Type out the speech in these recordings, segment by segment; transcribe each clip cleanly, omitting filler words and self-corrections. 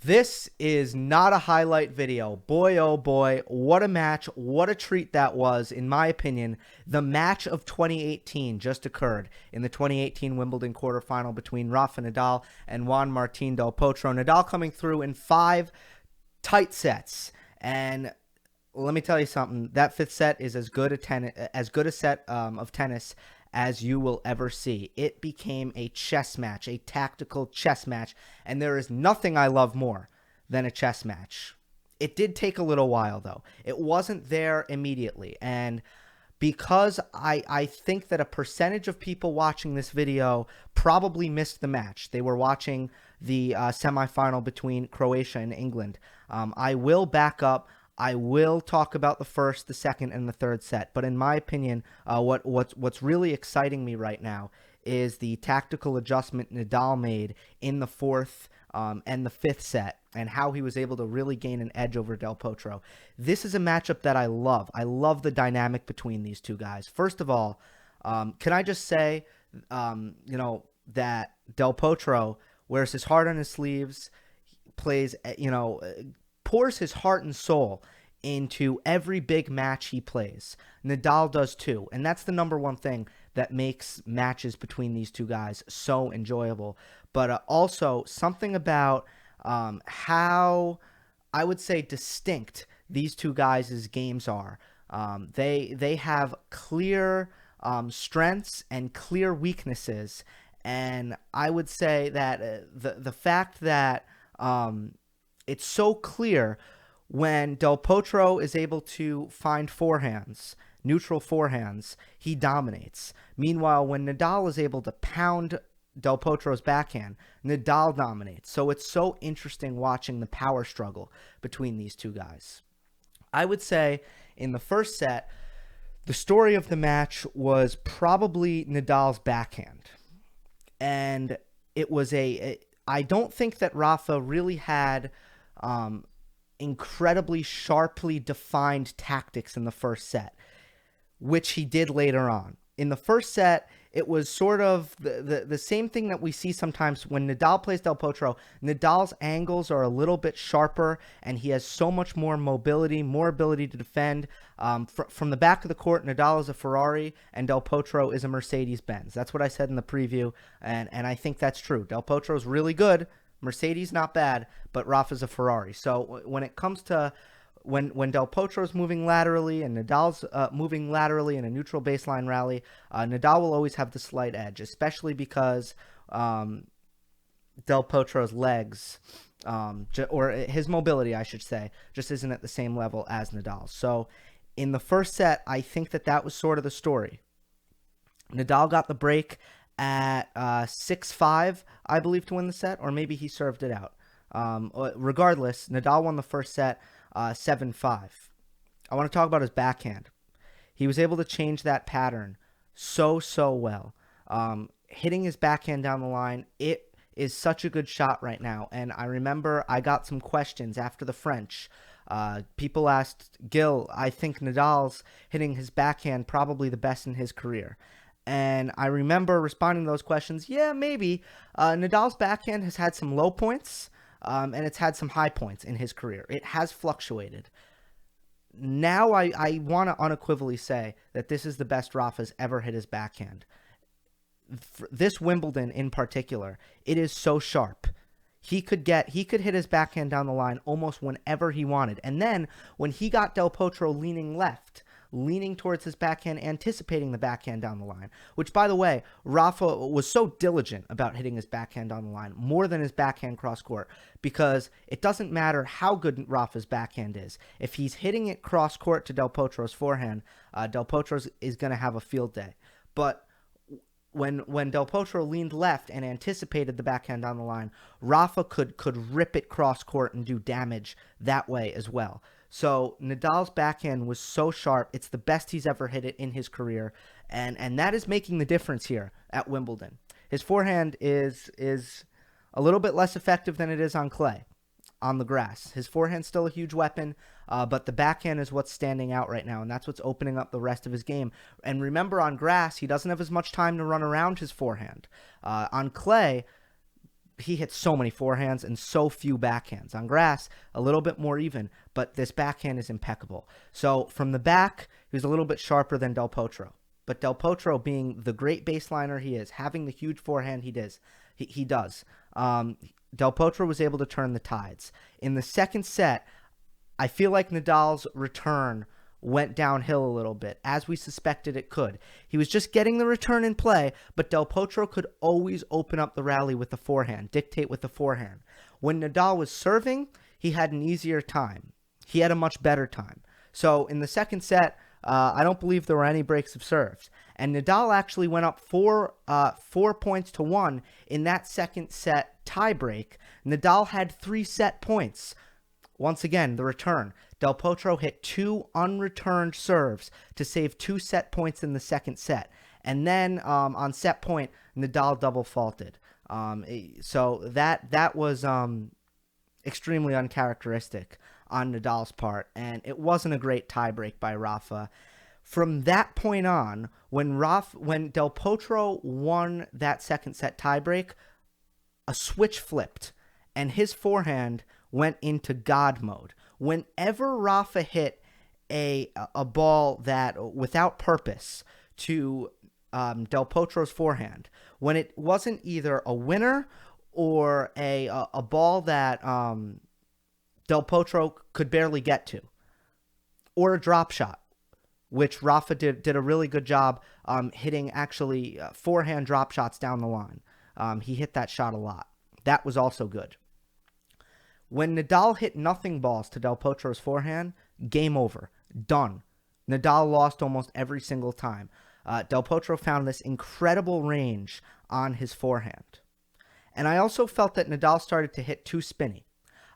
This is not a highlight video. Boy, oh boy, what a match. What a treat that was, in my opinion. The match of 2018 just occurred in the 2018 Wimbledon quarterfinal between Rafa Nadal and Juan Martin Del Potro. Nadal coming through in 5 tight sets. And let me tell you something. That 5th set is as good a set of tennis as you will ever see. It became a chess match, a tactical chess match, and there is nothing I love more than a chess match. It did take a little while, though. It wasn't there immediately, and because I think that a percentage of people watching this video probably missed the match. They were watching the semifinal between Croatia and England. I will back up. I will talk about the first, the second, and the third set. But in my opinion, what's really exciting me right now is the tactical adjustment Nadal made in the 4th and the 5th set, and how he was able to really gain an edge over Del Potro. This is a matchup that I love. I love the dynamic between these two guys. First of all, can I just say, that Del Potro wears his heart on his sleeves, plays, pours his heart and soul into every big match he plays. Nadal does too, and that's the number one thing that makes matches between these two guys so enjoyable. But also something about how, I would say, distinct these two guys' games are. They have clear strengths and clear weaknesses, and I would say that the fact that it's so clear when Del Potro is able to find forehands, neutral forehands, he dominates. Meanwhile, when Nadal is able to pound Del Potro's backhand, Nadal dominates. So it's so interesting watching the power struggle between these two guys. I would say in the first set, the story of the match was probably Nadal's backhand. And it was I don't think that Rafa really had incredibly sharply defined tactics in the first set, which he did later on. In the first set, it was sort of the same thing that we see sometimes when Nadal plays Del Potro. Nadal's angles are a little bit sharper, and he has so much more mobility, more ability to defend. From the back of the court, Nadal is a Ferrari, and Del Potro is a Mercedes-Benz. That's what I said in the preview, and I think that's true. Del Potro is really good. Mercedes, not bad, but Rafa's a Ferrari. So when it comes to when Del Potro's moving laterally and Nadal's moving laterally in a neutral baseline rally, Nadal will always have the slight edge, especially because Del Potro's legs, or his mobility, I should say, just isn't at the same level as Nadal's. So in the first set, I think that was sort of the story. Nadal got the break at 6-5, I believe, to win the set, or maybe he served it out. Regardless, Nadal won the first set 7-5. I want to talk about his backhand. He was able to change that pattern so well. Hitting his backhand down the line, it is such a good shot right now. And I remember I got some questions after the French. People asked Gill, I think Nadal's hitting his backhand probably the best in his career. And I remember responding to those questions, yeah, maybe. Nadal's backhand has had some low points, and it's had some high points in his career. It has fluctuated. Now I want to unequivocally say that this is the best Rafa's ever hit his backhand. For this Wimbledon in particular, it is so sharp. He could hit his backhand down the line almost whenever he wanted. And then when he got Del Potro leaning left, leaning towards his backhand, anticipating the backhand down the line, which, by the way, Rafa was so diligent about hitting his backhand down the line, more than his backhand cross-court, because it doesn't matter how good Rafa's backhand is. If he's hitting it cross-court to Del Potro's forehand, Del Potro is going to have a field day. But when Del Potro leaned left and anticipated the backhand down the line, Rafa could rip it cross-court and do damage that way as well. So Nadal's backhand was so sharp. It's the best he's ever hit it in his career, and that is making the difference here at Wimbledon. His forehand is a little bit less effective than it is on clay, on the grass. His forehand's still a huge weapon, but the backhand is what's standing out right now, and that's what's opening up the rest of his game. And remember, on grass, he doesn't have as much time to run around his forehand. On clay, he hits so many forehands and so few backhands. On grass, a little bit more even, but this backhand is impeccable. So from the back, he was a little bit sharper than Del Potro. But Del Potro, being the great baseliner he is, having the huge forehand he does, Del Potro was able to turn the tides. In the second set, I feel like Nadal's return went downhill a little bit, as we suspected it could. He was just getting the return in play, but Del Potro could always open up the rally with the forehand, dictate with the forehand. When Nadal was serving, he had an easier time. He had a much better time. So in the second set, I don't believe there were any breaks of serves. And Nadal actually went up 4 points to 1 in that second set tiebreak. Nadal had 3 set points. Once again, the return. Del Potro hit 2 unreturned serves to save 2 set points in the second set. And then on set point, Nadal double faulted. So that was extremely uncharacteristic on Nadal's part. And it wasn't a great tiebreak by Rafa. From that point on, when Del Potro won that second set tiebreak, a switch flipped, and his forehand went into God mode. Whenever Rafa hit a ball that without purpose to Del Potro's forehand, when it wasn't either a winner or a ball that Del Potro could barely get to, or a drop shot, which Rafa did a really good job hitting actually forehand drop shots down the line. He hit that shot a lot. That was also good. When Nadal hit nothing balls to Del Potro's forehand, game over. Done. Nadal lost almost every single time. Del Potro found this incredible range on his forehand. And I also felt that Nadal started to hit too spinny.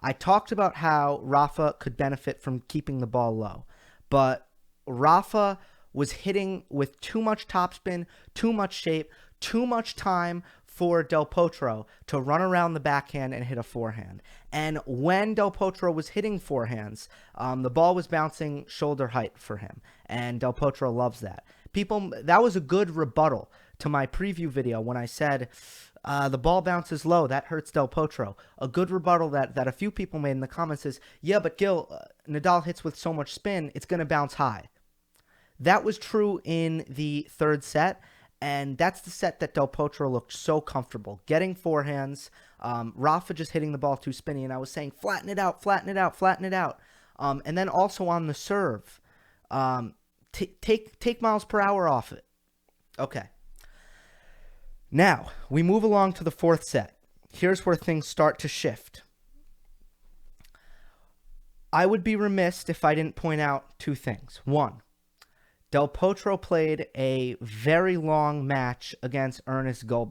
I talked about how Rafa could benefit from keeping the ball low, but Rafa was hitting with too much topspin, too much shape, too much time for Del Potro to run around the backhand and hit a forehand. And when Del Potro was hitting forehands, the ball was bouncing shoulder height for him, and Del Potro loves that. That was a good rebuttal to my preview video when I said the ball bounces low, that hurts Del Potro. A good rebuttal that a few people made in the comments is, yeah, but Gill, Nadal hits with so much spin, it's going to bounce high. That was true in the third set, and that's the set that Del Potro looked so comfortable. Getting forehands, Rafa just hitting the ball too spinny, and I was saying, flatten it out, flatten it out, flatten it out. And then also on the serve, take miles per hour off it. Okay. Now, we move along to the fourth set. Here's where things start to shift. I would be remiss if I didn't point out 2 things. 1, Del Potro played a very long match against Gilles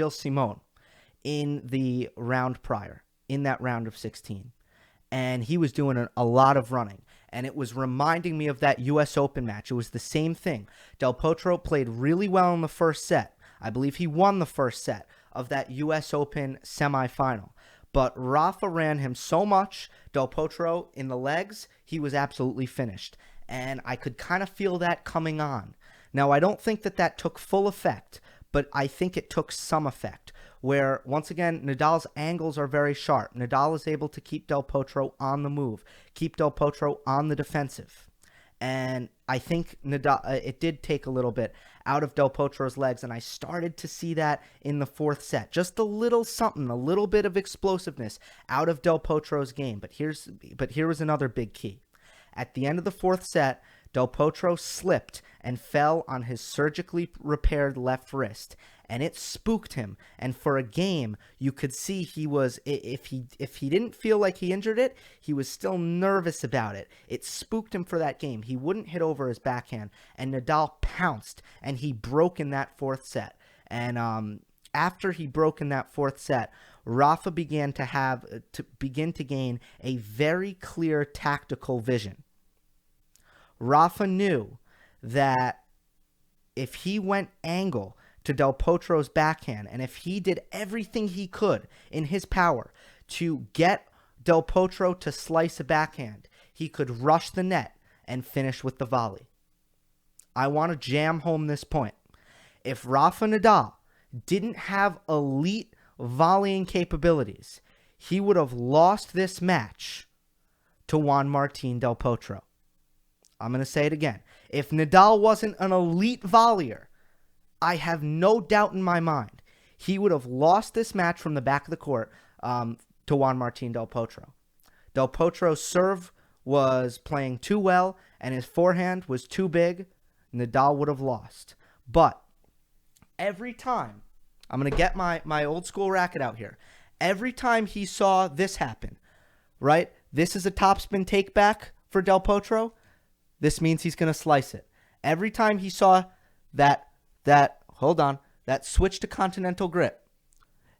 Simon in the round prior, in that round of 16. And he was doing a lot of running. And it was reminding me of that U.S. Open match. It was the same thing. Del Potro played really well in the first set. I believe he won the first set of that U.S. Open semifinal. But Rafa ran him so much, Del Potro, in the legs, he was absolutely finished. And I could kind of feel that coming on. Now, I don't think that took full effect, but I think it took some effect. Where, once again, Nadal's angles are very sharp. Nadal is able to keep Del Potro on the move, keep Del Potro on the defensive. And I think Nadal, it did take a little bit out of Del Potro's legs, and I started to see that in the fourth set. Just a little something, a little bit of explosiveness out of Del Potro's game. But here was another big key. At the end of the fourth set, Del Potro slipped and fell on his surgically repaired left wrist, and it spooked him. And for a game, you could see he was, if he didn't feel like he injured it, he was still nervous about it. It spooked him for that game. He wouldn't hit over his backhand, and Nadal pounced, and he broke in that fourth set. And after he broke in that fourth set, Rafa began to gain a very clear tactical vision. Rafa knew that if he went angle to Del Potro's backhand, and if he did everything he could in his power to get Del Potro to slice a backhand, he could rush the net and finish with the volley. I want to jam home this point. If Rafa Nadal didn't have elite volleying capabilities, he would have lost this match to Juan Martin Del Potro. I'm going to say it again. If Nadal wasn't an elite volleyer, I have no doubt in my mind he would have lost this match from the back of the court to Juan Martin Del Potro. Del Potro's serve was playing too well, and his forehand was too big. Nadal would have lost. But every time, I'm going to get my old school racket out here. Every time he saw this happen, right? This is a topspin take back for Del Potro. This means he's going to slice it. Every time he saw that switch to continental grip,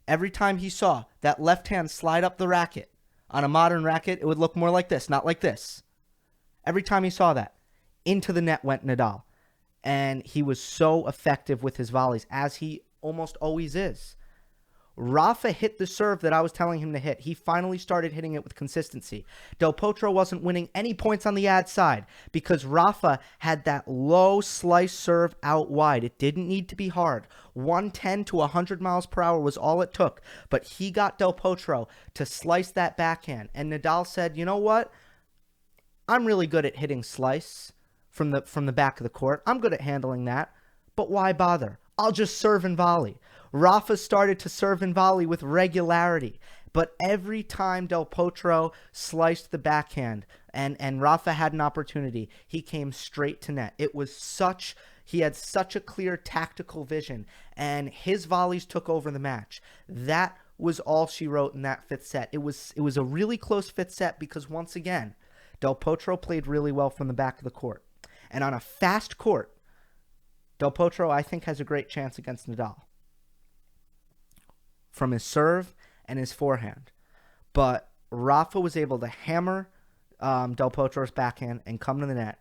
every time he saw that left hand slide up the racket, on a modern racket, it would look more like this, not like this. Every time he saw that, into the net went Nadal. And he was so effective with his volleys, as he almost always is. Rafa hit the serve that I was telling him to hit. He finally started hitting it with consistency. Del Potro wasn't winning any points on the ad side because Rafa had that low slice serve out wide. It didn't need to be hard. 110 to 100 miles per hour was all it took. But he got Del Potro to slice that backhand. And Nadal said, you know what? I'm really good at hitting slice from the back of the court. I'm good at handling that. But why bother? I'll just serve and volley. Rafa started to serve and volley with regularity, but every time Del Potro sliced the backhand and Rafa had an opportunity, he came straight to net. He had such a clear tactical vision, and his volleys took over the match. That was all she wrote in that fifth set. It was a really close fifth set because, once again, Del Potro played really well from the back of the court. And on a fast court, Del Potro, I think, has a great chance against Nadal from his serve and his forehand. But Rafa was able to hammer Del Potro's backhand and come to the net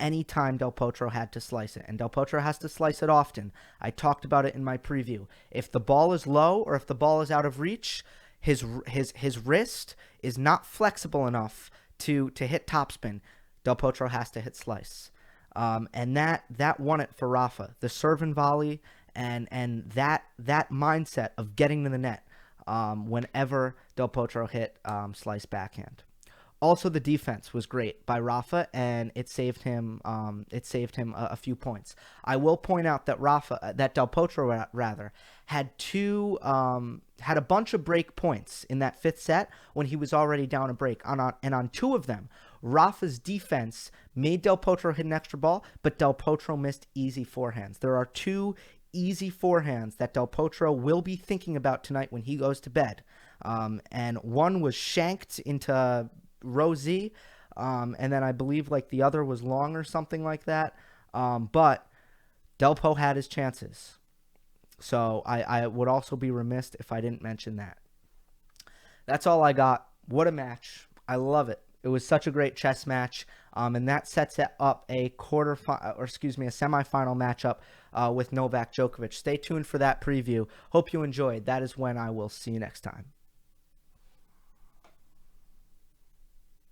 anytime Del Potro had to slice it. And Del Potro has to slice it often. I talked about it in my preview. If the ball is low or if the ball is out of reach, his wrist is not flexible enough to hit topspin. Del Potro has to hit slice. And that won it for Rafa. The serve and volley and that mindset of getting to the net whenever Del Potro hit slice backhand. Also, the defense was great by Rafa, and it saved him a few points. I will point out that Del Potro had a bunch of break points in that fifth set when he was already down a break. And on two of them, Rafa's defense made Del Potro hit an extra ball, but Del Potro missed easy forehands. There are two easy forehands that Del Potro will be thinking about tonight when he goes to bed. And one was shanked into row Z, and then I believe the other was long or something like that. But Del Po had his chances. So I would also be remiss if I didn't mention that. That's all I got. What a match. I love it. It was such a great chess match, and that sets up a semifinal matchup with Novak Djokovic. Stay tuned for that preview. Hope you enjoyed. That is when I will see you next time.